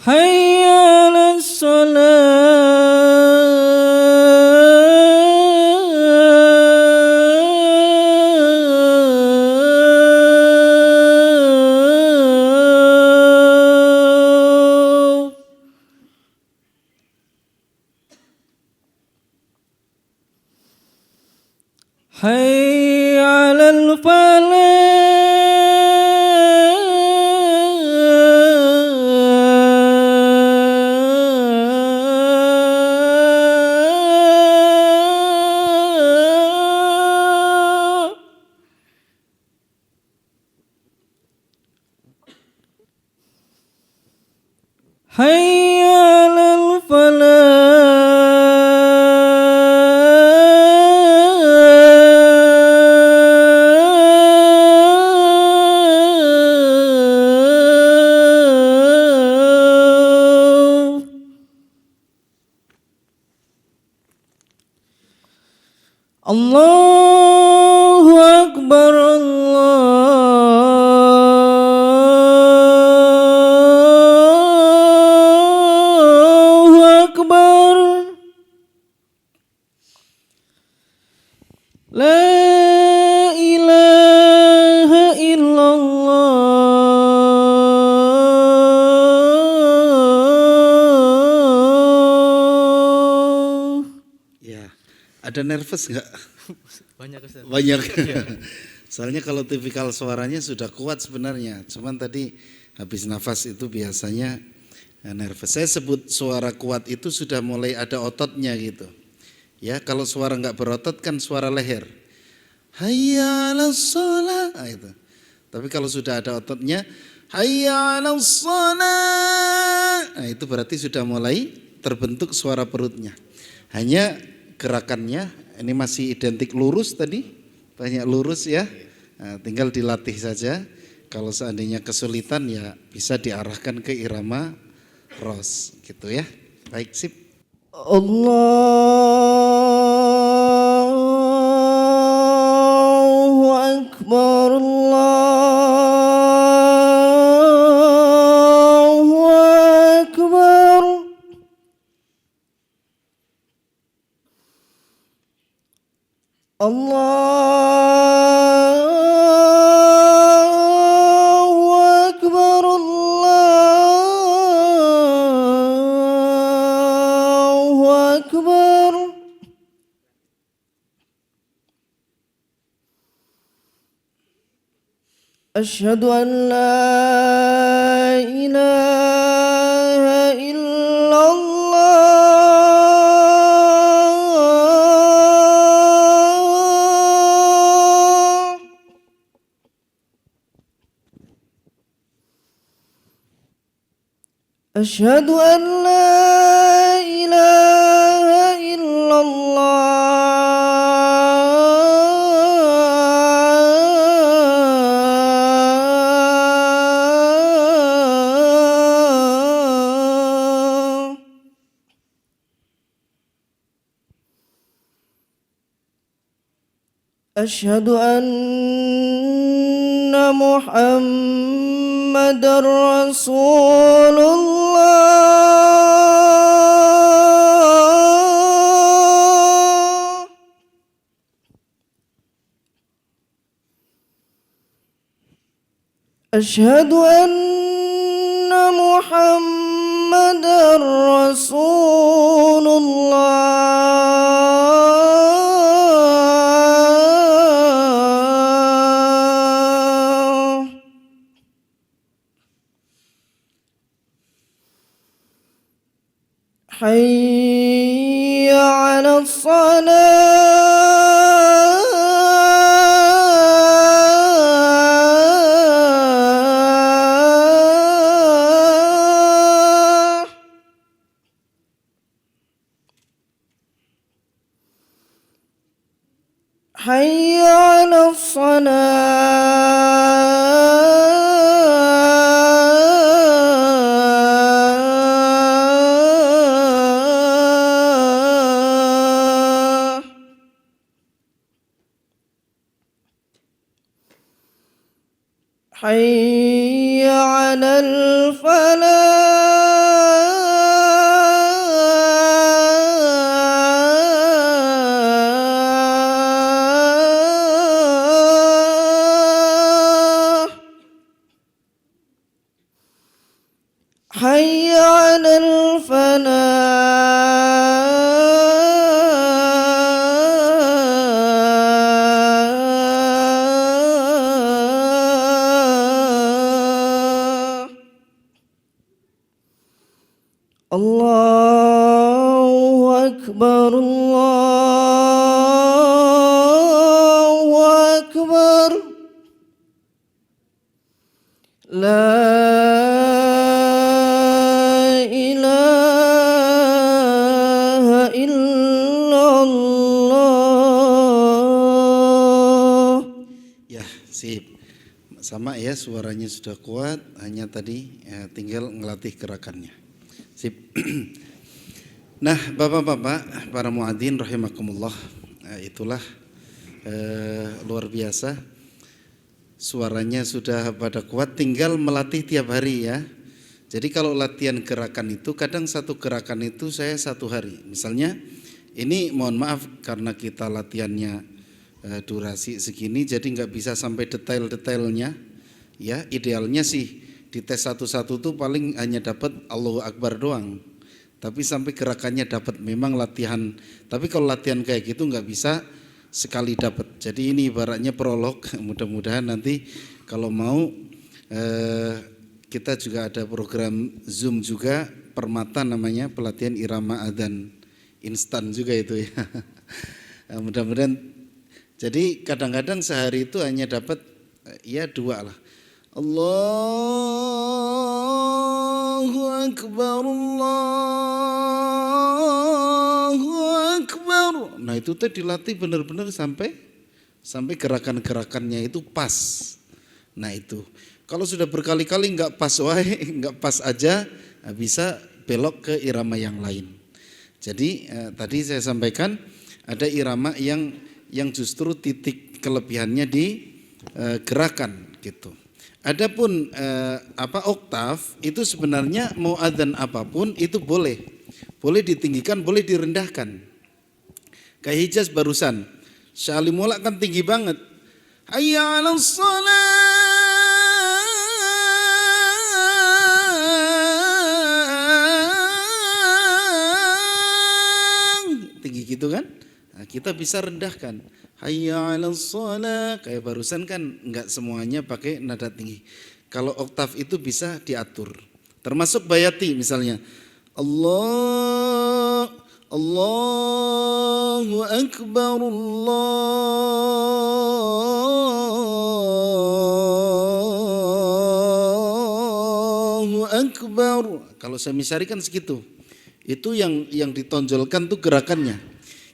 حي على الصلاة حي على الفلاح حي على الفلاح الله أكبر الله أكبر لا إله إلا الله Ya, ada nervous nggak? banyak Ustaz. Banyak. Soalnya kalau tipikal suaranya sudah kuat sebenarnya. Cuman tadi habis nafas itu biasanya nervous. Saya sebut suara kuat itu sudah mulai ada ototnya gitu. Ya, kalau suara nggak berotot kan suara leher. Hayya 'alas shalah. Nah, itu. Tapi kalau sudah ada ototnya, hayya 'alas shalah. Nah, itu berarti sudah mulai terbentuk suara perutnya. Hanya gerakannya ini masih identik lurus tadi, banyak lurus ya. Nah, tinggal dilatih saja. Kalau seandainya kesulitan ya bisa diarahkan ke irama ros gitu ya. Baik, sip. Allahu Akbar Allahu Akbar Allahu Akbar Allahu Akbar أشهد أن لا إله إلا الله أشهد أن لا إله إلا أشهد أن محمد رسول الله أشهد أن محمد رسول الله حي على الصلاة حي على الصلاة حي على الفلاح حي على الفلاح الله أكبر الله أكبر لا إله إلا الله. Ya, sip. Sama ya, suaranya sudah kuat, hanya tadi ya, tinggal ngelatih gerakannya. Sip. Nah, Bapak-bapak, para muadzin rahimakumullah, itulah luar biasa. Suaranya sudah pada kuat, tinggal melatih tiap hari ya. Jadi kalau latihan gerakan itu kadang satu gerakan itu saya 1 hari. Misalnya ini mohon maaf karena kita latihannya durasi segini jadi nggak bisa sampai detail-detailnya. Ya, idealnya sih di tes satu-satu tuh paling hanya dapat Allahu Akbar doang. Tapi sampai gerakannya dapat, memang latihan. Tapi kalau latihan kayak gitu nggak bisa sekali dapat. Jadi ini ibaratnya prolog. Mudah-mudahan nanti kalau mau kita juga ada program Zoom juga, Permata namanya, pelatihan irama adzan instan juga itu ya. Mudah-mudahan. Jadi kadang-kadang sehari itu hanya dapat ya 2 lah. Allahu Akbar, Allahu Akbar. Nah itu tuh dilatih benar-benar sampai gerakan-gerakannya itu pas. Nah itu kalau sudah berkali-kali nggak pas nggak pas aja, bisa belok ke irama yang lain. Jadi tadi saya sampaikan ada irama yang justru titik kelebihannya di gerakan gitu. Adapun oktav itu sebenarnya mau adzan apapun itu boleh ditinggikan, boleh direndahkan. Kayak Hijaz barusan, Syahli Mulak kan tinggi banget. Hayya 'alas shalah. Tinggi gitu kan? Nah, kita bisa rendahkan. Hayya 'alas shalah, kayak barusan kan enggak semuanya pakai nada tinggi. Kalau oktav itu bisa diatur. Termasuk bayati misalnya. Allahu Akbar, Allahu Akbar. Kalau saya misari kan segitu. Itu yang ditonjolkan tuh gerakannya.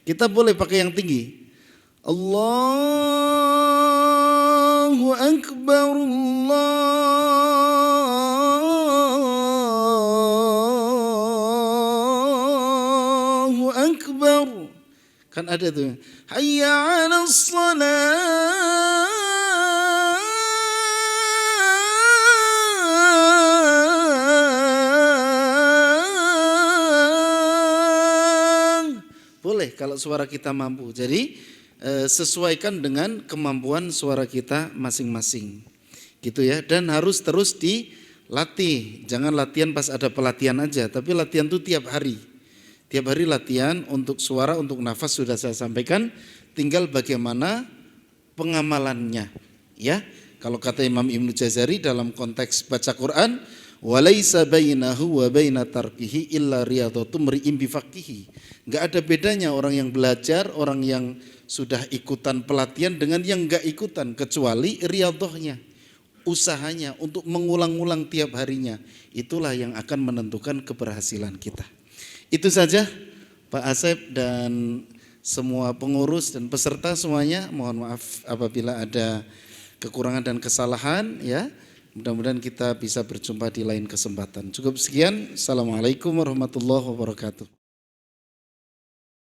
Kita boleh pakai yang tinggi. Allahu Akbar, Allahu Akbar. Kan ada tuh. Hayya 'alas shalah. kalau suara kita mampu. Jadi sesuaikan dengan kemampuan suara kita masing-masing. Gitu ya. Dan harus terus dilatih. Jangan latihan pas ada pelatihan aja, tapi latihan itu tiap hari. Tiap hari latihan untuk suara, untuk nafas sudah saya sampaikan, tinggal bagaimana pengamalannya. Ya, kalau kata Imam Ibnu Jazari dalam konteks baca Quran, walaisa bainahu wa baina tarkihi illa riyadhatum ri'im bifaqihi. Enggak ada bedanya orang yang belajar, orang yang sudah ikutan pelatihan dengan yang enggak ikutan, kecuali riyadhahnya, usahanya untuk mengulang-ulang tiap harinya. Itulah yang akan menentukan keberhasilan kita. Itu saja Pak Asep dan semua pengurus dan peserta semuanya. Mohon maaf apabila ada kekurangan dan kesalahan ya. Mudah-mudahan kita bisa berjumpa di lain kesempatan. Cukup sekian. Assalamualaikum warahmatullahi wabarakatuh.